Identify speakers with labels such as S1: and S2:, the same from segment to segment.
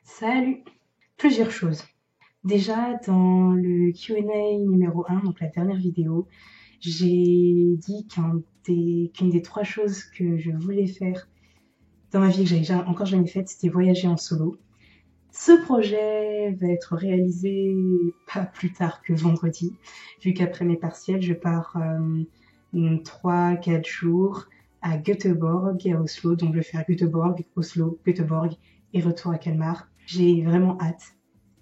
S1: Salut! Plusieurs choses. Déjà, dans le Q&A numéro 1, donc la dernière vidéo, j'ai dit qu'une des trois choses que je voulais faire dans ma vie, que j'avais encore jamais faite, c'était voyager en solo. Ce projet va être réalisé pas plus tard que vendredi, vu qu'après mes partiels, je pars 3-4 jours à Göteborg et à Oslo. Donc je vais faire Göteborg, Oslo, Göteborg et retour à Kalmar. J'ai vraiment hâte.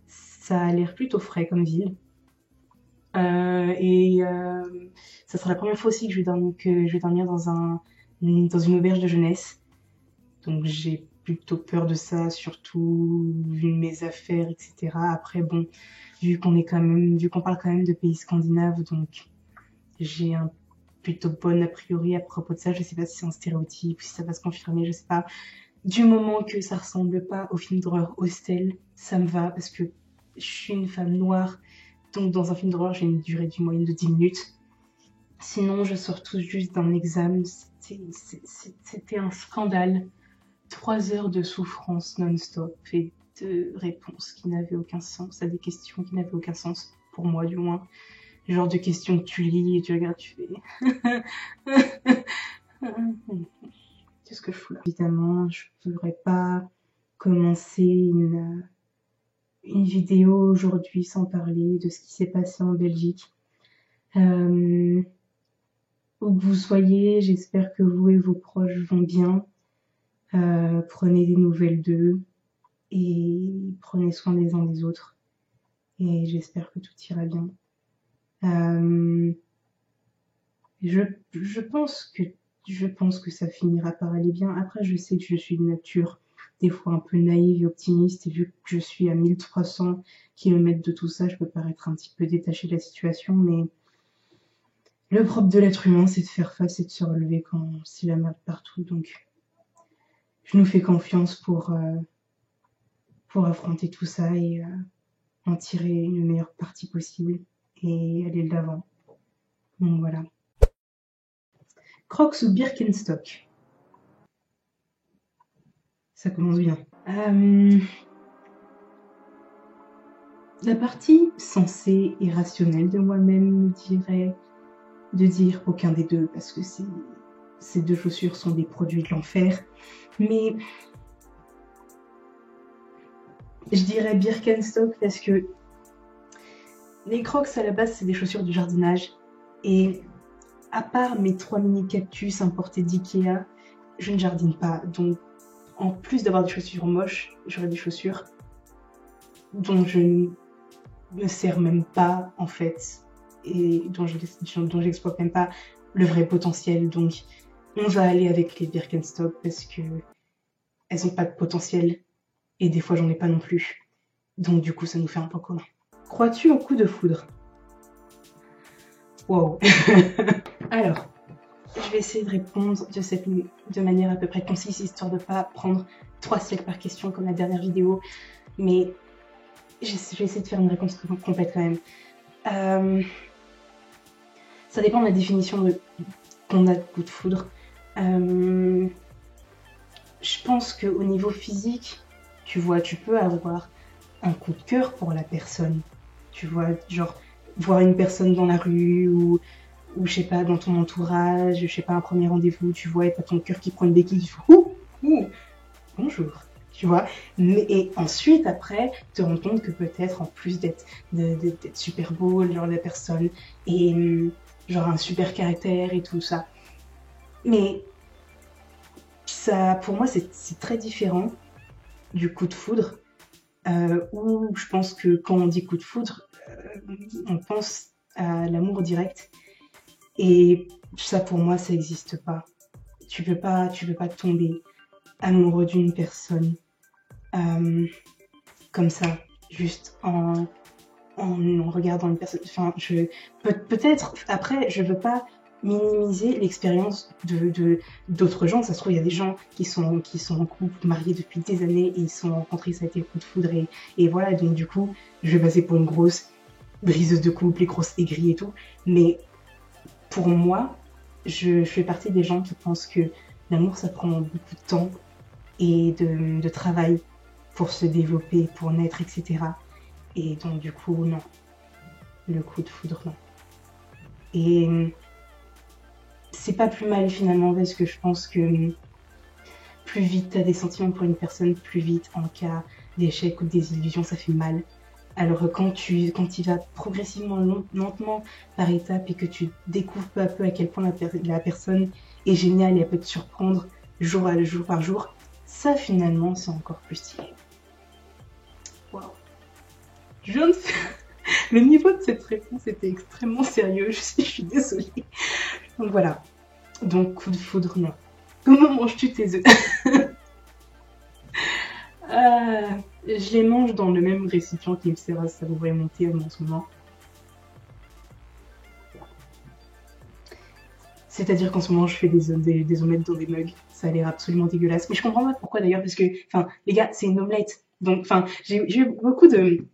S1: Ça a l'air plutôt frais comme ville. Ça sera la première fois aussi que je vais dormir dans une auberge de jeunesse. Donc j'ai plutôt peur de ça, surtout vu mes affaires, etc. Après, bon, vu qu'on parle quand même de pays scandinaves, donc j'ai un plutôt bon a priori à propos de ça. Je sais pas si c'est un stéréotype, si ça va se confirmer, je sais pas. Du moment que ça ressemble pas au film d'horreur Hostel, ça me va parce que je suis une femme noire, donc dans un film d'horreur j'ai une durée du moyenne de 10 minutes. Sinon, je sors tout juste d'un examen, c'était un scandale. 3 heures de souffrance non-stop et de réponses qui n'avaient aucun sens à des questions qui n'avaient aucun sens, pour moi du moins. Le genre de questions que tu lis et tu regardes, tu fais. Qu'est-ce que je fous là? Évidemment, je ne pourrais pas commencer une vidéo aujourd'hui sans parler de ce qui s'est passé en Belgique. Où que vous soyez, j'espère que vous et vos proches vont bien. Prenez des nouvelles d'eux et prenez soin des uns des autres. Et j'espère que tout ira bien. Je pense que ça finira par aller bien. Après, je sais que je suis de nature des fois un peu naïve et optimiste, et vu que je suis à 1300 km de tout ça, je peux paraître un petit peu détachée de la situation, mais le propre de l'être humain, c'est de faire face et de se relever quand c'est la merde partout. Donc, je nous fais confiance pour affronter tout ça et en tirer une meilleure partie possible et aller de l'avant. Donc voilà. Crocs ou Birkenstock? Ça commence bien. La partie sensée et rationnelle de moi-même me dirait de dire aucun des deux, parce que ces deux chaussures sont des produits de l'enfer. Mais je dirais Birkenstock parce que les Crocs à la base c'est des chaussures de jardinage, et à part mes 3 mini cactus importés d'Ikea, je ne jardine pas. Donc en plus d'avoir des chaussures moches, j'aurais des chaussures dont je ne me sers même pas en fait, et dont j'exploite même pas le vrai potentiel. Donc on va aller avec les Birkenstock parce que elles ont pas de potentiel et des fois j'en ai pas non plus. Donc du coup ça nous fait un point commun. Crois-tu au coup de foudre? Wow. Alors, je vais essayer de répondre de manière à peu près concise, histoire de pas prendre 3 siècles par question comme la dernière vidéo, mais je vais essayer de faire une réponse complète quand même. Ça dépend de la définition qu'on a de coup de foudre. Je pense qu'au niveau physique, tu vois, tu peux avoir un coup de cœur pour la personne. Tu vois, genre, voir une personne dans la rue ou je sais pas, dans ton entourage, je sais pas, un premier rendez-vous, tu vois, et t'as ton cœur qui prend une béquille, tu fais ouh, bonjour, tu vois. Et ensuite, après, te rends compte que peut-être, en plus d'être super beau, genre la personne, et genre un super caractère et tout ça. Mais ça, pour moi, c'est très différent du coup de foudre, où je pense que quand on dit coup de foudre, on pense à l'amour direct. Et ça, pour moi, ça n'existe pas. Tu peux pas tomber amoureux d'une personne comme ça, juste en regardant une personne. Enfin, peut-être, après, je veux pas minimiser l'expérience d'autres gens. Ça se trouve, il y a des gens qui sont en couple, mariés depuis des années, et ils se sont rencontrés, ça a été le coup de foudre, et voilà. Donc du coup, je vais passer pour une grosse briseuse de couple, les grosses aigries et tout. Mais pour moi, je fais partie des gens qui pensent que l'amour, ça prend beaucoup de temps et de travail pour se développer, pour naître, etc. Et donc du coup, non. Le coup de foudre, non. Et c'est pas plus mal finalement, parce que je pense que plus vite t'as des sentiments pour une personne, plus vite en cas d'échec ou de désillusion, ça fait mal. Alors quand tu vas progressivement, lentement, par étapes, et que tu découvres peu à peu à quel point la personne est géniale et elle peut te surprendre jour par jour, ça finalement c'est encore plus stylé. Waouh. Je viens de faire... Le niveau de cette réponse était extrêmement sérieux, je suis désolée. Donc voilà. Donc coup de foudre, non. Comment manges-tu tes œufs? Je les mange dans le même récipient qui me sert à savourer mon thé en ce moment. C'est-à-dire qu'en ce moment, je fais des omelettes dans des mugs. Ça a l'air absolument dégueulasse. Mais je comprends pas pourquoi d'ailleurs, parce que, enfin, les gars, c'est une omelette. Donc, enfin, j'ai eu beaucoup de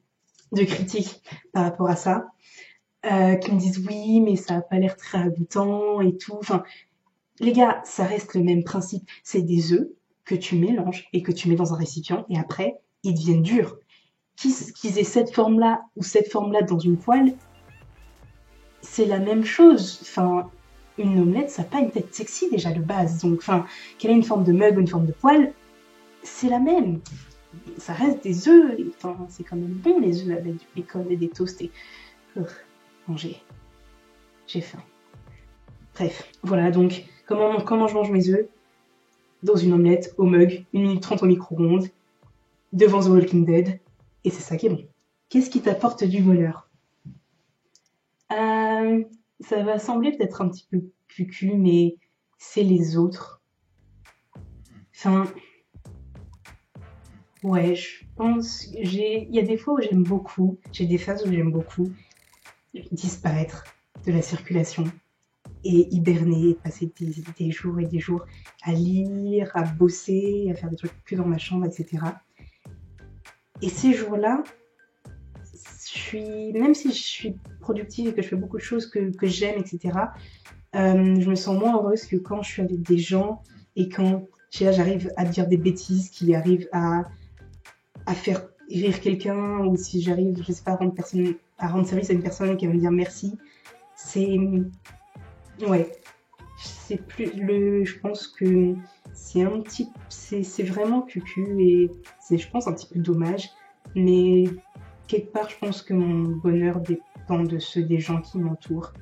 S1: critiques par rapport à ça, qui me disent oui, mais ça a pas l'air très ragoûtant et tout. Enfin, les gars, ça reste le même principe. C'est des œufs que tu mélanges et que tu mets dans un récipient, et après, ils deviennent durs. Qu'ils aient cette forme-là ou cette forme-là dans une poêle, c'est la même chose. Enfin, une omelette, ça n'a pas une tête sexy déjà de base. Donc, enfin, qu'elle ait une forme de mug ou une forme de poêle, c'est la même. Ça reste des œufs. Enfin, c'est quand même bon les œufs avec du bacon et des toasts. Et... manger. J'ai faim. Bref, voilà donc comment je mange mes œufs. Dans une omelette, au mug, 1 minute 30 au micro-ondes, devant The Walking Dead, et c'est ça qui est bon. Qu'est-ce qui t'apporte du bonheur? Ça va sembler peut-être un petit peu cucu, mais c'est les autres. Enfin, ouais, je pense, il y a des fois où j'aime beaucoup, j'ai des phases où j'aime beaucoup disparaître de la circulation et hiberner, passer des jours et des jours à lire, à bosser, à faire des trucs que dans ma chambre, etc. Et ces jours-là, même si je suis productive et que je fais beaucoup de choses que j'aime, etc., je me sens moins heureuse que quand je suis avec des gens et quand j'arrive à dire des bêtises qui arrivent à faire rire quelqu'un, ou si j'arrive, je sais pas, à rendre service à une personne qui va me dire merci. Ouais, je pense que c'est vraiment cucu, et c'est, je pense, un petit peu dommage, mais quelque part, je pense que mon bonheur dépend de ceux des gens qui m'entourent.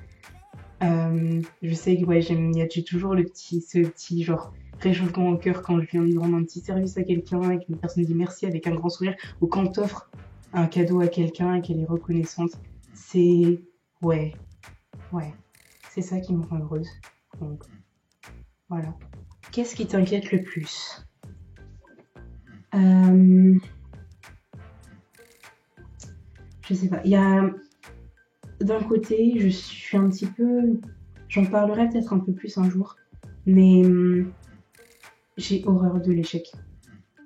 S1: Je sais que ouais, j'ai toujours ce petit genre réchauffement au cœur quand je viens de rendre un petit service à quelqu'un et qu'une personne dit merci avec un grand sourire, ou quand t'offres un cadeau à quelqu'un et qu'elle est reconnaissante. C'est ouais, c'est ça qui me rend heureuse. Donc voilà. Qu'est-ce qui t'inquiète le plus? Je sais pas. Il y a d'un côté, je suis un petit peu... J'en parlerai peut-être un peu plus un jour, mais j'ai horreur de l'échec.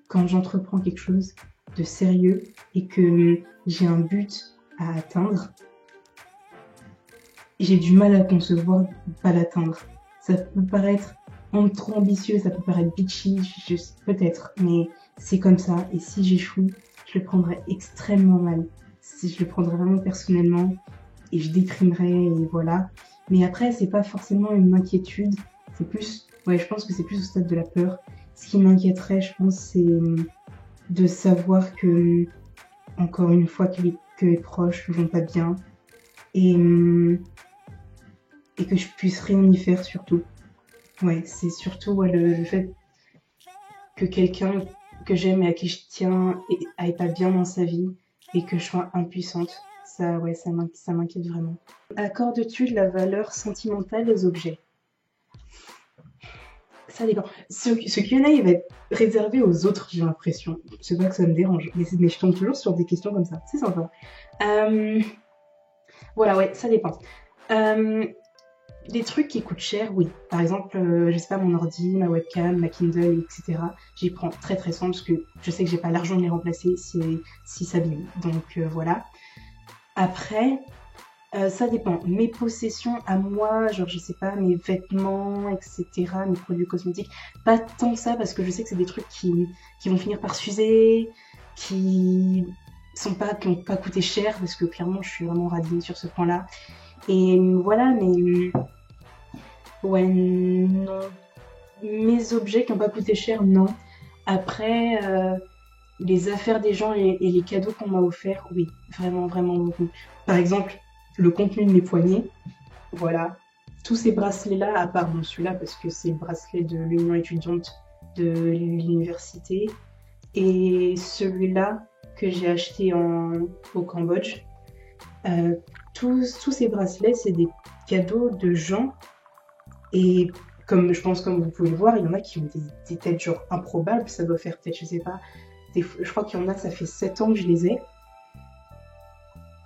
S1: Quand j'entreprends quelque chose de sérieux et que j'ai un but à atteindre, j'ai du mal à concevoir de pas l'atteindre. Ça peut paraître trop ambitieux, ça peut paraître bitchy, peut-être, mais c'est comme ça. Et si j'échoue, je le prendrai extrêmement mal. Je le prendrai vraiment personnellement et je déprimerai, et voilà. Mais après, c'est pas forcément une inquiétude, c'est plus, ouais, je pense que c'est plus au stade de la peur. Ce qui m'inquiéterait, je pense, c'est de savoir que, encore une fois, que les proches vont pas bien, et que je puisse rien y faire, surtout. Ouais, c'est surtout ouais, le fait que quelqu'un que j'aime et à qui je tiens aille pas bien dans sa vie et que je sois impuissante. Ça, ouais, ça m'inquiète vraiment. Accordes-tu de la valeur sentimentale aux objets? Ça dépend. Ce Q&A, il va être réservé aux autres, j'ai l'impression. C'est pas que ça me dérange, mais je tombe toujours sur des questions comme ça. C'est sympa. Voilà, ouais, ça dépend. Des trucs qui coûtent cher, oui. Par exemple, je sais pas, mon ordi, ma webcam, ma Kindle, etc. J'y prends très très soin parce que je sais que j'ai pas l'argent de les remplacer si ça abîme. Donc voilà. Après, ça dépend. Mes possessions à moi, genre je sais pas, mes vêtements, etc., mes produits cosmétiques, pas tant ça parce que je sais que c'est des trucs qui vont finir par s'user. qui n'ont pas coûté cher, parce que clairement je suis vraiment radine sur ce point-là. Et voilà, mais ouais, non. Mes objets qui n'ont pas coûté cher, non. Après, les affaires des gens et les cadeaux qu'on m'a offerts, oui, vraiment, vraiment beaucoup. Par exemple, le contenu de mes poignets, voilà. Tous ces bracelets-là, à part bon, celui-là, parce que c'est le bracelet de l'union étudiante de l'université, et celui-là que j'ai acheté au Cambodge. Tous ces bracelets, c'est des cadeaux de gens, et comme je pense, comme vous pouvez le voir, il y en a qui ont des têtes genre improbables, ça doit faire peut-être, je sais pas, je crois qu'il y en a, ça fait 7 ans que je les ai.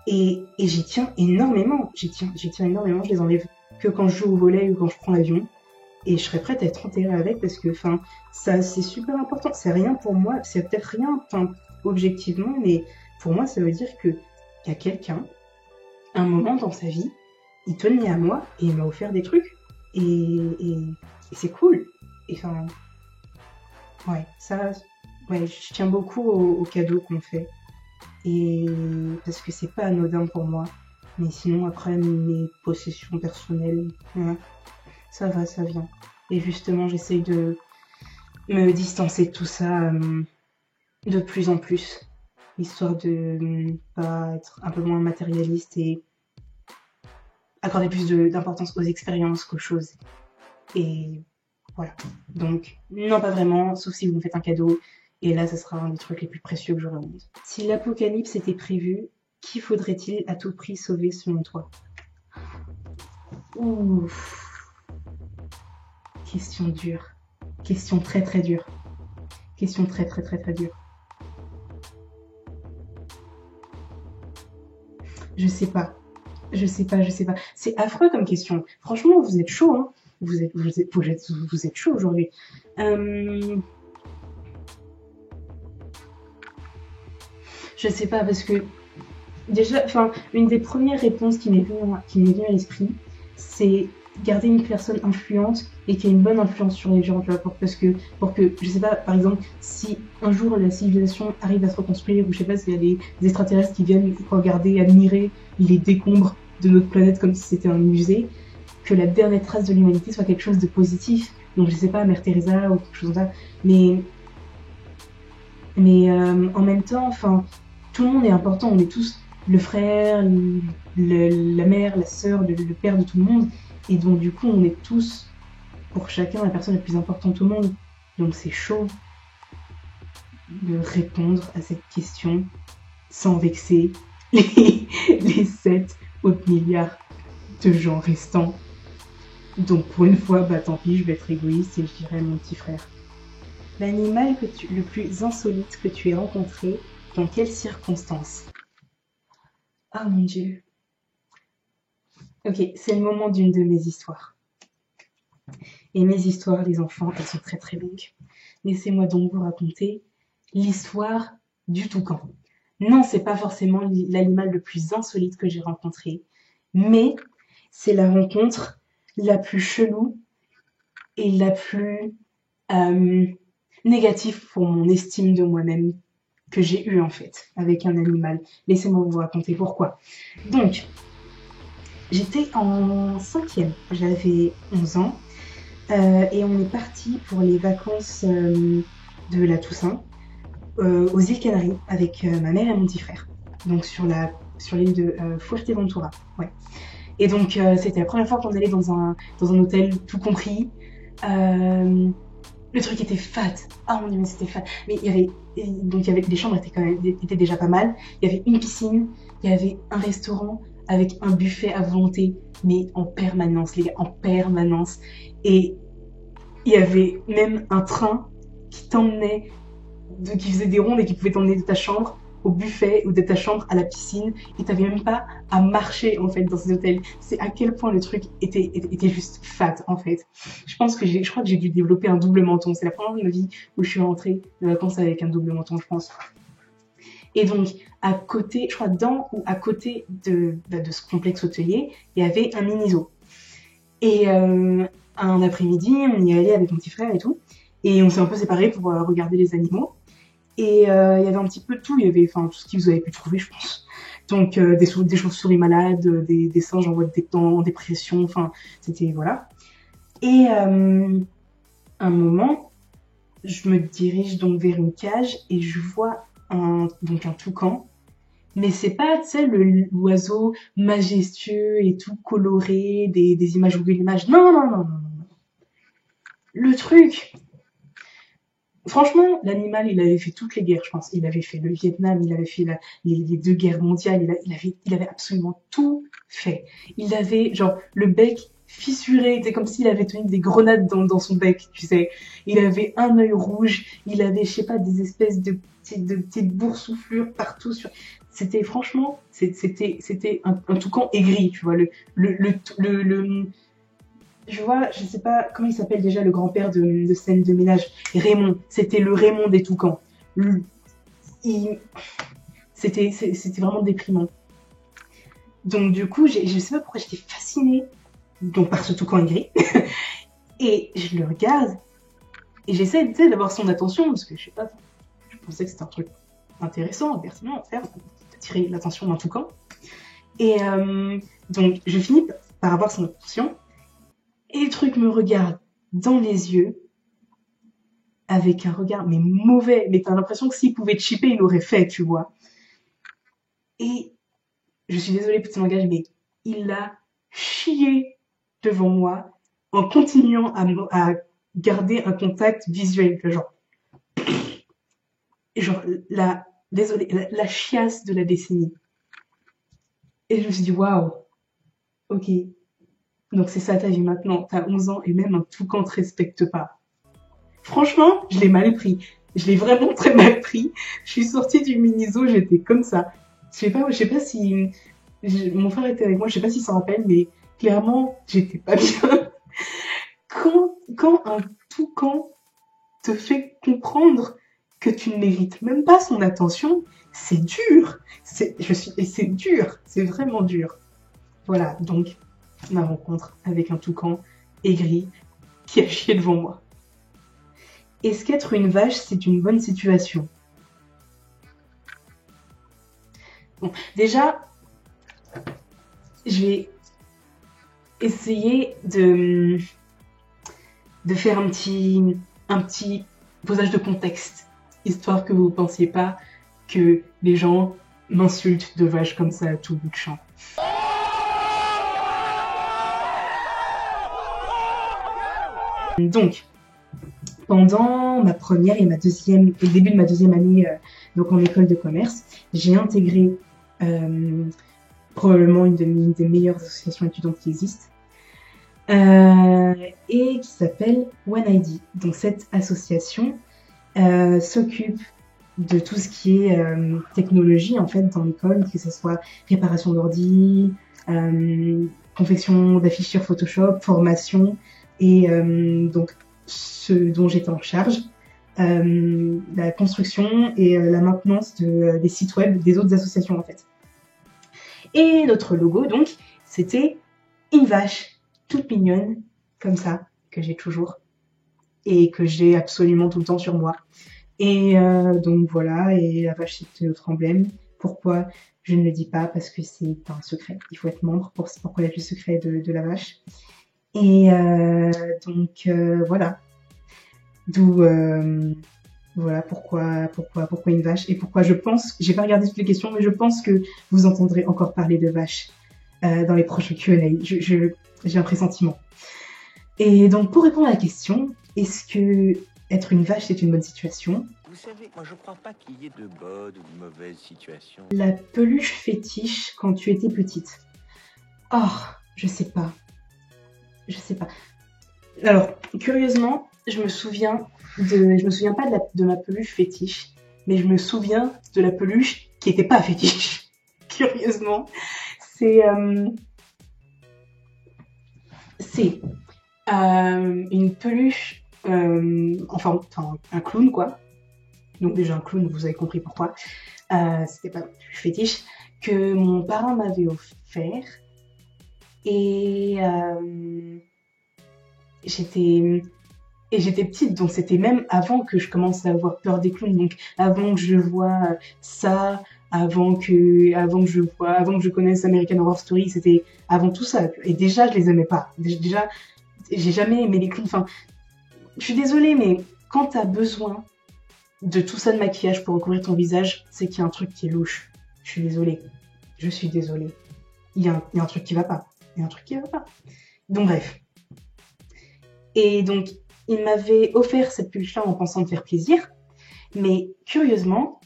S1: Et j'y tiens énormément, j'y tiens énormément, je les enlève que quand je joue au volley ou quand je prends l'avion. Et je serais prête à être enterrée avec parce que, enfin, ça c'est super important. C'est rien pour moi, c'est peut-être rien, enfin, objectivement, mais pour moi, ça veut dire que y a quelqu'un, un moment dans sa vie, il tenait à moi et il m'a offert des trucs. Et c'est cool. Et enfin, ouais, ça, ouais, je tiens beaucoup aux cadeaux qu'on fait. Et parce que c'est pas anodin pour moi. Mais sinon, après, mes possessions personnelles, ouais, ça va, ça vient. Et justement, j'essaye de me distancer de tout ça de plus en plus, histoire de pas être un peu moins matérialiste et accorder plus d'importance aux expériences qu'aux choses. Et voilà. Donc, non, pas vraiment, sauf si vous me faites un cadeau. Et là, ça sera un des trucs les plus précieux que j'aurai au monde. Si l'apocalypse était prévu, qui faudrait-il à tout prix sauver selon toi? Ouf. Question dure. Question très très dure. Question très très très très dure. Je sais pas. Je sais pas. C'est affreux comme question. Franchement, vous êtes chaud, hein. Vous êtes chaud aujourd'hui. Je sais pas, parce que déjà, enfin, une des premières réponses qui m'est venue à l'esprit, c'est garder une personne influente et qui a une bonne influence sur les gens, tu vois, pour que, je sais pas, par exemple, si un jour la civilisation arrive à se reconstruire, ou je sais pas, s'il y a des extraterrestres qui viennent regarder, admirer les décombres de notre planète comme si c'était un musée, que la dernière trace de l'humanité soit quelque chose de positif. Donc je sais pas, Mère Teresa ou quelque chose comme ça, mais en même temps, enfin, tout le monde est important, on est tous le frère, la mère, la sœur, le père de tout le monde, et donc du coup on est tous pour chacun la personne la plus importante au monde. Donc c'est chaud de répondre à cette question sans vexer les 7 autres milliards de gens restants. Donc pour une fois, bah tant pis, je vais être égoïste et je dirais mon petit frère. L'animal le plus insolite que tu aies rencontré, dans quelles circonstances? Ah mon dieu. Ok, c'est le moment d'une de mes histoires. Et mes histoires, les enfants, elles sont très très longues. Laissez-moi donc vous raconter l'histoire du toucan. Non, c'est pas forcément l'animal le plus insolite que j'ai rencontré, mais c'est la rencontre la plus chelou et la plus négative pour mon estime de moi-même que j'ai eue en fait avec un animal. Laissez-moi vous raconter pourquoi. Donc, j'étais en 5e, j'avais 11 ans, et on est parti pour les vacances de la Toussaint aux îles Canaries avec ma mère et mon petit frère. Donc sur l'île de Fuerteventura. Ouais. Et donc c'était la première fois qu'on allait dans un hôtel tout compris. Le truc était fat. Ah mon dieu, mais c'était fat. Mais il y avait les chambres étaient déjà pas mal. Il y avait une piscine, il y avait un restaurant avec un buffet à volonté, mais en permanence, les gars, en permanence. Et il y avait même un train qui t'emmenait, qui faisait des rondes et qui pouvait t'emmener de ta chambre au buffet ou de ta chambre à la piscine, et t'avais même pas à marcher en fait dans ces hôtels. C'est à quel point le truc était juste fat en fait. Je crois que j'ai dû développer un double menton. C'est la première fois de ma vie où je suis rentrée de vacances avec un double menton, je pense. Et donc, à côté, je crois dans ou à côté de ce complexe hôtelier, il y avait un mini-zoo. Et un après-midi, on y allait avec mon petit frère et tout, et on s'est un peu séparés pour regarder les animaux. Et il y avait un petit peu de tout, il y avait tout ce que vous avez pu trouver, je pense. Donc des chauves-souris malades, des singes en dépression, c'était voilà. Et un moment, je me dirige donc vers une cage et je vois un toucan. Mais c'est pas, tu sais, l'oiseau majestueux et tout coloré, des images Google Images. Non, non, non, non, non. Le truc, franchement, l'animal, il avait fait toutes les guerres, je pense. Il avait fait le Vietnam, il avait fait les deux guerres mondiales, il avait absolument tout fait. Il avait, genre, le bec fissuré, c'était comme s'il avait tenu des grenades dans son bec, tu sais. Il avait un œil rouge, il avait, je sais pas, des espèces de petites boursouflures partout sur. C'était, franchement, c'était un toucan aigri, tu vois. Je vois, je sais pas comment il s'appelle déjà le grand-père de scène de ménage. Raymond, c'était le Raymond des toucans. C'était vraiment déprimant. Donc du coup, je sais pas pourquoi j'étais fascinée donc par ce toucan aigri. Et je le regarde et j'essaie d'avoir son attention parce que je sais pas, je pensais que c'était un truc intéressant, pertinent à faire, d'attirer l'attention d'un toucan. Et donc je finis par avoir son attention. Et le truc me regarde dans les yeux, avec un regard, mais mauvais, mais t'as l'impression que s'il pouvait te chipper, il l'aurait fait, tu vois. Et je suis désolée pour ce langage, mais il a chié devant moi en continuant à garder un contact visuel, genre désolée, la chiasse de la décennie. Et je me suis dit, waouh, ok, donc c'est ça ta vie maintenant, t'as 11 ans et même un toucan te respecte pas. Franchement, je l'ai mal pris. Je l'ai vraiment très mal pris. Je suis sortie du Miniso, j'étais comme ça. Je sais pas si mon frère était avec moi, je sais pas s'il s'en rappelle, mais clairement, j'étais pas bien. Quand un toucan te fait comprendre que tu ne mérites même pas son attention, c'est dur. C'est dur. C'est vraiment dur. Voilà, donc, ma rencontre avec un toucan aigri qui a chié devant moi. Est-ce qu'être une vache, c'est une bonne situation? Bon, déjà, je vais essayer de faire un petit posage de contexte, histoire que vous ne pensiez pas que les gens m'insultent de vache comme ça à tout bout de champ. Donc, pendant ma première et le début de ma deuxième année donc en école de commerce, j'ai intégré probablement une des meilleures associations étudiantes qui existent et qui s'appelle OneID. Donc cette association s'occupe de tout ce qui est technologie en fait dans l'école, que ce soit réparation d'ordi, confection d'affiches sur Photoshop, formation et donc ce dont j'étais en charge, la construction et la maintenance des sites web des autres associations en fait. Et notre logo donc c'était une vache toute mignonne comme ça que j'ai toujours et que j'ai absolument tout le temps sur moi. Et donc voilà, et la vache c'est notre emblème. Pourquoi je ne le dis pas? Parce que c'est un secret. Il faut être membre pour connaître le secret de la vache. Et donc voilà. D'où voilà pourquoi une vache et pourquoi je pense, j'ai pas regardé toutes les questions, mais je pense que vous entendrez encore parler de vache dans les prochains Q&A. J'ai un pressentiment. Et donc pour répondre à la question, est-ce que être une vache c'est une bonne situation?
S2: Vous savez, moi je crois pas qu'il y ait de bonnes ou de mauvaises situations.
S1: La peluche fétiche quand tu étais petite. Oh, je sais pas. Je sais pas. Alors, curieusement, je me souviens pas de ma peluche fétiche, mais je me souviens de la peluche qui était pas fétiche. Curieusement, c'est une peluche, enfin un clown quoi. Donc déjà un clown, vous avez compris pourquoi. C'était pas une peluche fétiche que mon parrain m'avait offert et j'étais Et j'étais petite, donc c'était même avant que je commence à avoir peur des clowns, donc avant que je vois ça, avant que je connaisse American Horror Story, c'était avant tout ça. Et déjà, je les aimais pas. Déjà, j'ai jamais aimé les clowns. Enfin, je suis désolée, mais quand t'as besoin de tout ça de maquillage pour recouvrir ton visage, c'est qu'il y a un truc qui est louche. Je suis désolée. Je suis désolée. Il y a un truc qui va pas. Il y a un truc qui va pas. Donc bref. Et donc, il m'avait offert cette peluche-là en pensant me faire plaisir. Mais curieusement,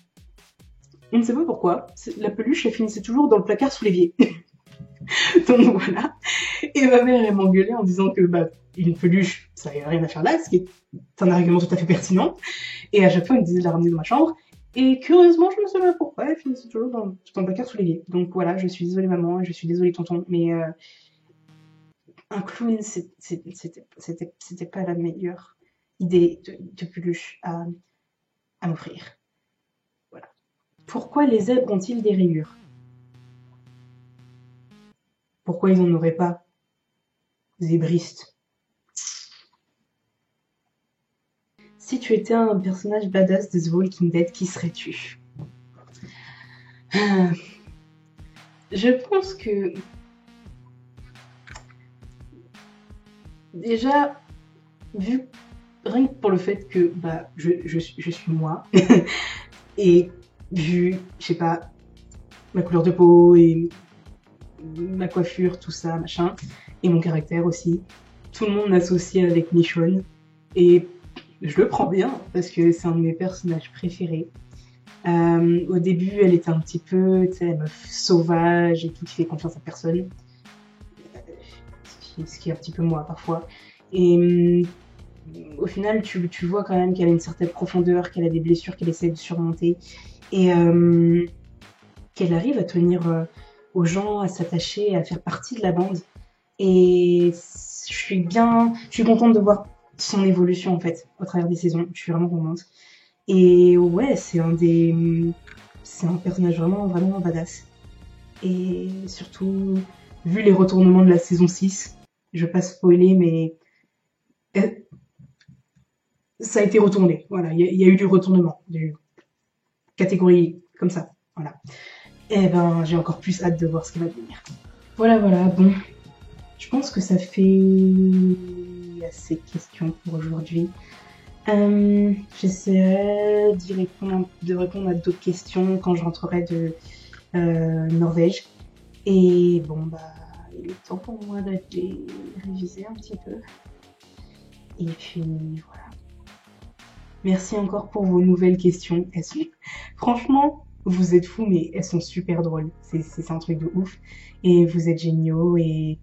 S1: on ne sait pas pourquoi, la peluche, elle finissait toujours dans le placard sous l'évier. Donc voilà. Et ma mère, elle m'engueulait en disant que une peluche, ça n'avait rien à faire là, ce qui est un argument tout à fait pertinent. Et à chaque fois, elle me disait de la ramener dans ma chambre. Et curieusement, je ne sais pas pourquoi, elle finissait toujours dans le placard sous l'évier. Donc voilà, je suis désolée maman, et je suis désolée tonton, mais un clown, c'était pas la meilleure idée de peluche à m'offrir. Voilà. Pourquoi les zèbres ont-ils des rayures? Pourquoi ils n'en auraient pas? Zébristes. Si tu étais un personnage badass de The Walking Dead, qui serais-tu? Je pense que... Déjà, rien que pour le fait que je suis moi, et vu, je sais pas, ma couleur de peau et ma coiffure, tout ça, machin, et mon caractère aussi, tout le monde m'associe avec Michonne, et je le prends bien, parce que c'est un de mes personnages préférés. Au début, elle était un petit peu, tu sais, meuf sauvage et tout, qui fait confiance à personne. Ce qui est un petit peu moi, parfois. Et au final, tu vois quand même qu'elle a une certaine profondeur, qu'elle a des blessures qu'elle essaie de surmonter. Et qu'elle arrive à tenir aux gens, à s'attacher, à faire partie de la bande. Et je suis contente de voir son évolution, en fait, au travers des saisons. Je suis vraiment contente. Et ouais, c'est un personnage vraiment, vraiment badass. Et surtout, vu les retournements de la saison 6, je vais pas spoiler, mais ça a été retourné. Voilà, il y a eu du retournement, du catégorie comme ça. Voilà. Et ben, j'ai encore plus hâte de voir ce qui va devenir. Voilà, bon. Je pense que ça fait assez de questions pour aujourd'hui. J'essaierai de répondre à d'autres questions quand je rentrerai de Norvège. Et bon, il est temps pour moi d'aller réviser un petit peu. Et puis voilà. Merci encore pour vos nouvelles questions. Franchement, vous êtes fous, mais elles sont super drôles. C'est un truc de ouf. Et vous êtes géniaux et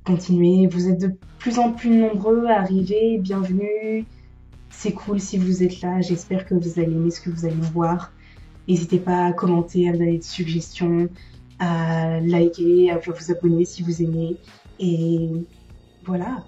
S1: continuez. Vous êtes de plus en plus nombreux à arriver. Bienvenue. C'est cool si vous êtes là. J'espère que vous allez aimer ce que vous allez voir. N'hésitez pas à commenter, à me donner des suggestions, à liker, à vous abonner si vous aimez. Et voilà.